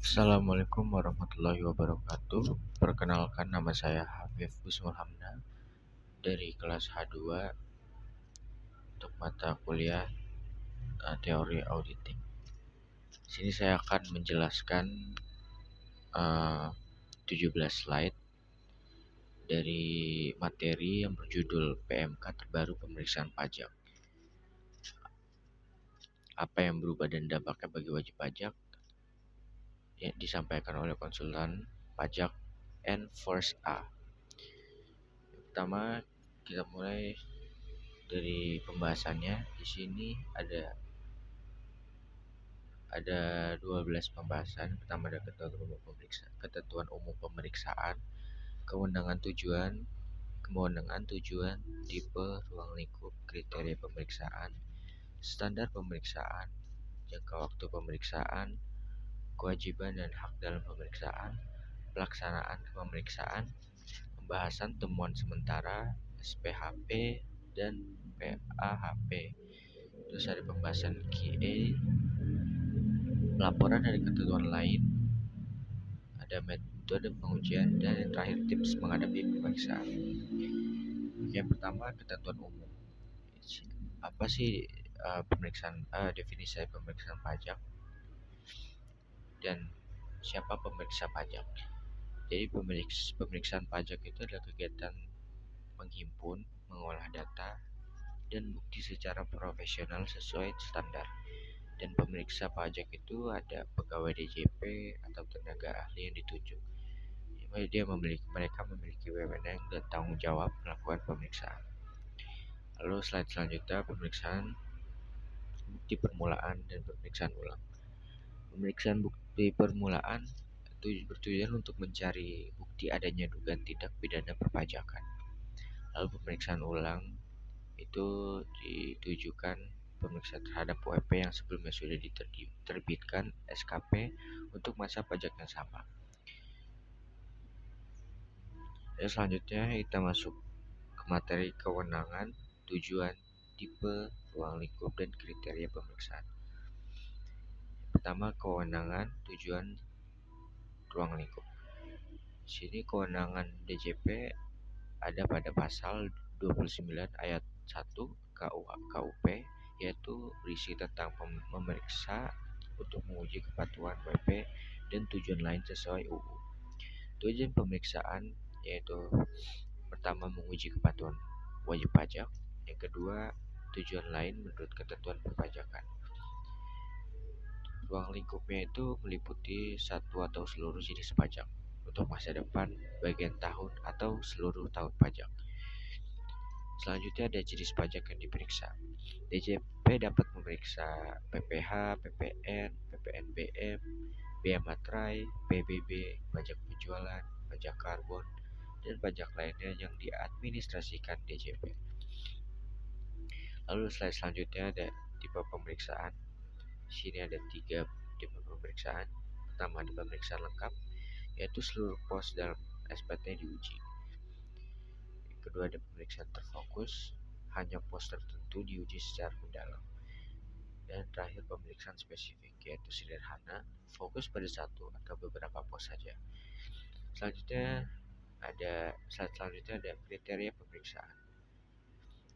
Assalamualaikum warahmatullahi wabarakatuh. Perkenalkan, nama saya Habib Usmul Hamda dari kelas H2 untuk mata kuliah teori auditing. Di sini saya akan menjelaskan uh, 17 slide dari materi yang berjudul PMK terbaru pemeriksaan pajak. Apa yang berubah dan dampaknya bagi wajib pajak, yang disampaikan oleh konsultan pajak N-Force A. Yang pertama, kita mulai dari pembahasannya. Di sini ada 12 pembahasan. Pertama ada ketentuan umum pemeriksaan, kewenangan tujuan, tipe, ruang lingkup, kriteria pemeriksaan, standar pemeriksaan, jangka waktu pemeriksaan, kewajiban dan hak dalam pemeriksaan, pelaksanaan pemeriksaan, pembahasan temuan sementara, SPHP dan PAHP. Terus ada pembahasan QA, laporan dari ketentuan lain, ada metode pengujian, dan yang terakhir tips menghadapi pemeriksaan. Yang pertama, ketentuan umum. Apa sih definisi pemeriksaan pajak dan siapa pemeriksa pajak? Jadi pemeriksaan pajak itu adalah kegiatan menghimpun, mengolah data, dan bukti secara profesional sesuai standar. Dan pemeriksa pajak itu ada pegawai DJP atau tenaga ahli yang ditunjuk. Mereka memiliki wewenang dan tanggung jawab melakukan pemeriksaan. Lalu slide selanjutnya, pemeriksaan bukti permulaan dan pemeriksaan ulang. Pemeriksaan bukti permulaan itu bertujuan untuk mencari bukti adanya dugaan tindak pidana perpajakan. Lalu pemeriksaan ulang itu ditujukan pemeriksaan terhadap WP yang sebelumnya sudah diterbitkan SKP untuk masa pajak yang sama. Dan selanjutnya kita masuk ke materi kewenangan, tujuan, tipe, ruang lingkup, dan kriteria pemeriksaan. Pertama, kewenangan, tujuan, ruang lingkup. Di sini kewenangan DJP ada pada pasal 29 ayat 1 KUP, yaitu berisi tentang memeriksa untuk menguji kepatuhan WP dan tujuan lain sesuai UU. Tujuan pemeriksaan yaitu pertama, menguji kepatuhan wajib pajak. Yang kedua, tujuan lain menurut ketentuan perpajakan. Ruang lingkupnya itu meliputi satu atau seluruh jenis pajak untuk masa depan, bagian tahun, atau seluruh tahun pajak. Selanjutnya ada jenis pajak yang diperiksa. DJP dapat memeriksa PPH, PPN, PPNBM, bea materai, PBB, pajak penjualan, pajak karbon, dan pajak lainnya yang diadministrasikan DJP. Lalu slide selanjutnya ada tipe pemeriksaan. Di sini ada 3 tipe pemeriksaan. Pertama, ada pemeriksaan lengkap, yaitu seluruh pos dalam SPT diuji. Yang kedua, ada pemeriksaan terfokus, hanya pos tertentu diuji secara mendalam. Dan terakhir, pemeriksaan spesifik, yaitu sederhana, fokus pada satu atau beberapa pos saja. Selanjutnya ada kriteria pemeriksaan,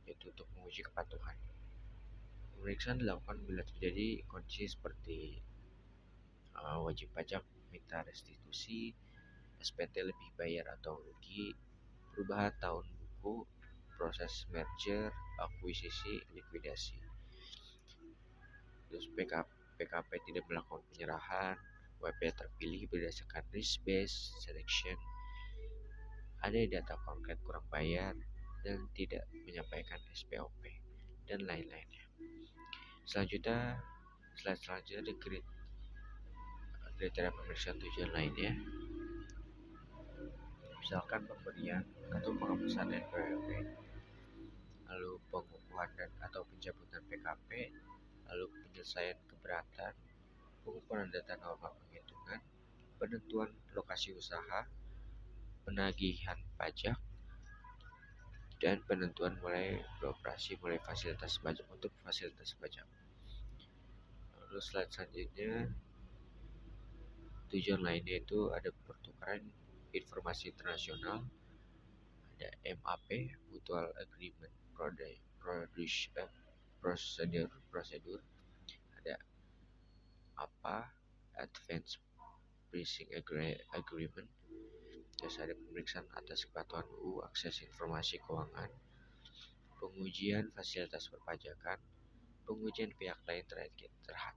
yaitu untuk menguji kepatuhan. Pemeriksaan dilakukan bila terjadi kondisi seperti wajib pajak minta restitusi, SPT lebih bayar atau rugi, perubahan tahun buku, proses merger, akuisisi, likuidasi. Terus PKP tidak melakukan penyerahan, WP terpilih berdasarkan risk based selection, ada data konkret kurang bayar, dan tidak menyampaikan SPOP, dan lain-lainnya. Slide selanjutnya ada kriteria pemeriksaan tujuan lainnya. Misalkan pemberian atau penghapusan NPWP, lalu pengukuhan atau pencabutan PKP, lalu penyelesaian keberatan, pengukuran data norma penghitungan, penentuan lokasi usaha, penagihan pajak, dan penentuan mulai fasilitas pajak untuk fasilitas pajak. Lalu slide selanjutnya Tujuan lainnya itu ada pertukaran informasi internasional, ada MAP Mutual Agreement Prosedur, ada apa Advanced Pricing Agreement, terus ada pemeriksaan atas kepatuhan akses informasi keuangan, pengujian fasilitas perpajakan, pengujian pihak lain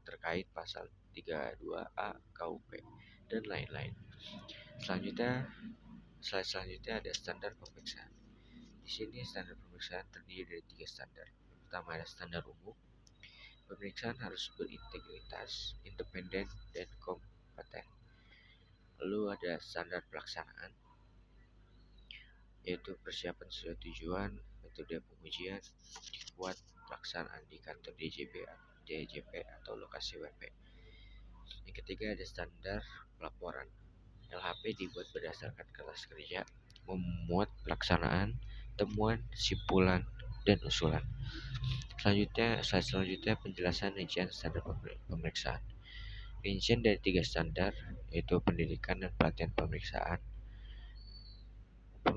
terkait pasal 32A KUP, dan lain-lain. Slide selanjutnya ada standar pemeriksaan. Di sini standar pemeriksaan terdiri dari 3 standar. Yang pertama ada standar umum. Pemeriksaan harus berintegritas, independen, dan kompeten. Lalu ada standar pelaksanaan, yaitu persiapan sesuai tujuan, metode pengujian, dibuat pelaksanaan di kantor DJP atau lokasi WP. Yang ketiga ada standar pelaporan. LHP dibuat berdasarkan kertas kerja, memuat pelaksanaan, temuan, simpulan, dan usulan. Slide selanjutnya penjelasan rincian standar pemeriksaan. Rincian dari 3 standar, yaitu pendidikan dan pelatihan pemeriksaan,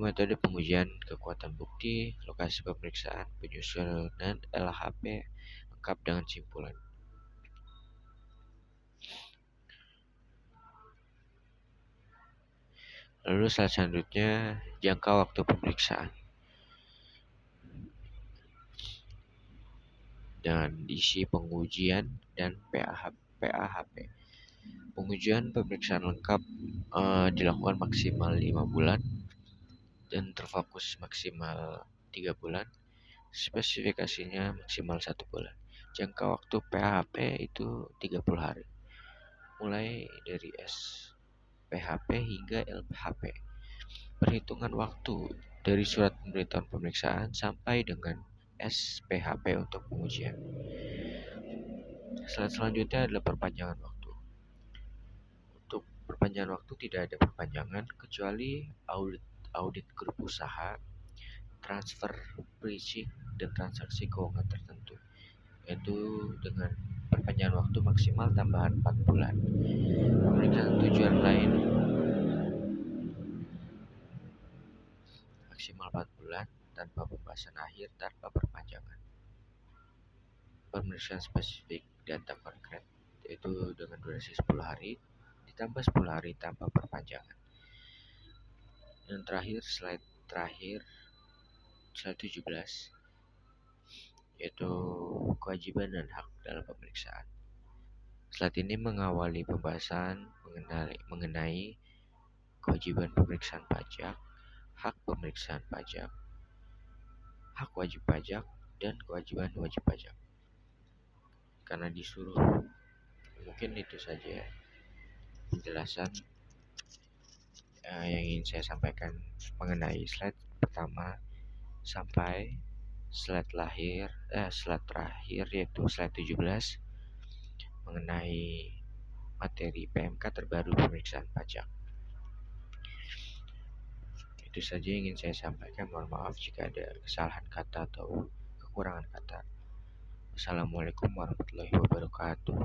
metode pengujian kekuatan bukti, lokasi pemeriksaan, penyusunan LHP lengkap dengan simpulan. Lalu slide selanjutnya jangka waktu pemeriksaan. Dan isi pengujian dan PAHP. Pengujian pemeriksaan lengkap dilakukan maksimal 5 bulan dan terfokus maksimal 3 bulan. Spesifikasinya maksimal 1 bulan. Jangka waktu PHP itu 30 hari. Mulai dari SPHP hingga LPHP. Perhitungan waktu dari surat pemberitahuan pemeriksaan sampai dengan SPHP untuk pengujian. Slide selanjutnya adalah perpanjangan waktu. Untuk perpanjangan waktu tidak ada perpanjangan kecuali audit grup usaha, transfer pricing, dan transaksi keuangan tertentu, yaitu dengan perpanjangan waktu maksimal tambahan 4 bulan. Pemeriksaan tujuan lain maksimal 4 bulan tanpa pembahasan akhir tanpa perpanjangan. Pemeriksaan spesifik data konkret, yaitu dengan durasi 10 hari ditambah 10 hari tanpa perpanjangan. Dan terakhir slide 17, yaitu kewajiban dan hak dalam pemeriksaan. Slide ini mengawali pembahasan mengenai kewajiban pemeriksaan pajak, hak pemeriksaan pajak, hak wajib pajak, dan kewajiban wajib pajak. Karena disuruh, mungkin itu saja penjelasan yang ingin saya sampaikan mengenai slide pertama sampai slide terakhir, yaitu slide 17 mengenai materi PMK terbaru pemeriksaan pajak. Itu saja yang ingin saya sampaikan. Mohon maaf jika ada kesalahan kata atau kekurangan kata. Wassalamualaikum warahmatullahi wabarakatuh.